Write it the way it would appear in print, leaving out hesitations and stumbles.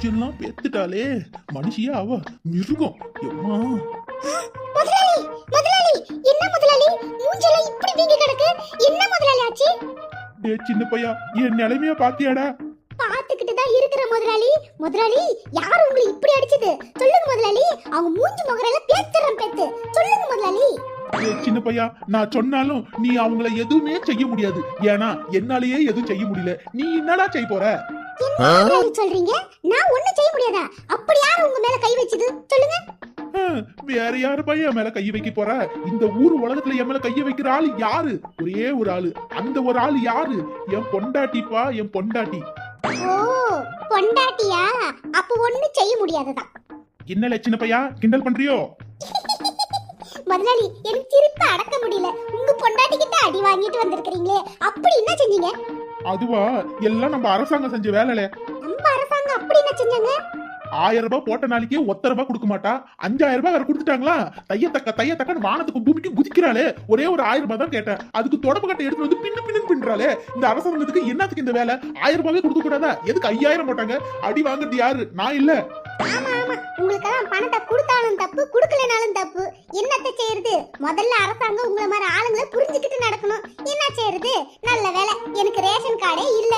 எல்லாம் பெத்துட்டாலே மனுஷியா அவ மிருகம் எம்மா. முதலாளி முதலாளி என்ன முதலாளி மூஞ்செல்லாம் இப்படி வீங்கி கிடக்கு? என்ன முதலாளி ஆச்சு? டே சின்ன பையா, என் நிலைமைய பாத்தியாடா? பாத்துக்கிட்டு தான் இருக்கிற முதலாளி. முதலாளி யார் உங்களை இப்படி அடிச்சது சொல்லுங்க முதலாளி. அவங்க மூஞ்சி முகரெல்லாம் பேத்துறேன் பேத்து சொல்லுங்க முதலாளி. சின்ன பையா, நான் சொன்னாலும் நீ அவங்கள எதுவுமே செய்ய முடியாது. ஏன்னா என்னாலேயே எதுவும் செய்ய முடியல. நீ என்னடா செய்ய போற? என்ன முதலாளி சொல்றீங்க? நான் ஒண்ணும் செய்ய முடியாதா? அப்படி யார் உங்க மேல கை வச்சது சொல்லுங்க. வேற யாரு பையன் மேல கைய வைக்க போற? இந்த ஊர் உலகத்துல என் மேல கைய வைக்கிற ஆளு யாரு? ஒரே ஒரு ஆளு. அந்த ஒரு ஆளு யாரு? என் பொண்டாட்டிப்பா, என் பொண்டாட்டி. ஓ பொண்டாட்டியா? அப்ப ஒண்ணும் செய்ய முடியாததான். என்ன சின்ன பையா, கிண்டல் பண்றியோ? முதலாளி எனக்கு சிரிப்ப அடக்க முடியல. உங்க பொண்டாட்டி கிட்ட அடி வாங்கிட்டு வந்திருக்கீங்களே, அப்படி என்ன செஞ்சீங்க? அதுவா, எல்லாம் நம்ம அரசாங்கம் செஞ்ச வேலைல. நம்ம அரசாங்கம் அப்படி என்ன செஞ்சாங்க? 1000 ரூபாய் போட்ட நாளைக்கே 1 ரூபாய் கொடுக்க மாட்டா. 5000 ரூபாய் வேற கொடுத்துட்டாங்களா? தையத்தக்க வானத்துக்கும் பூமிக்கும் குதிக்கிறாளே. ஒரே ஒரு 1000 ரூபாய் தான் கேட்டேன். அதுக்கு தொடப்பு கட்டை எடுத்து வந்து பின்னு பின்றாளே. இந்த அரசாங்கத்துக்கு என்னத்துக்கு இந்த வேலை? 1000 ரூபாயே கொடுக்க கூடாதா? எதுக்கு 5000 போட்டாங்க? அடி வாங்குறது யாரு? நான் இல்ல. ஆமா ஆமா, உங்களுக்கெல்லாம் பணத்தை கொடுத்தாலும் தப்பு, கொடுக்கலனாலும் தப்பு. என்னத்த செய்யறது? முதல்ல அரசாங்கம் உங்களை மாதிரி ஆளுங்களை புரிஞ்சுக்கிட்டு நடக்கணும். என்ன செய்யறது? நல்ல வேலை எனக்கு ரேஷன் கார்டே இல்ல.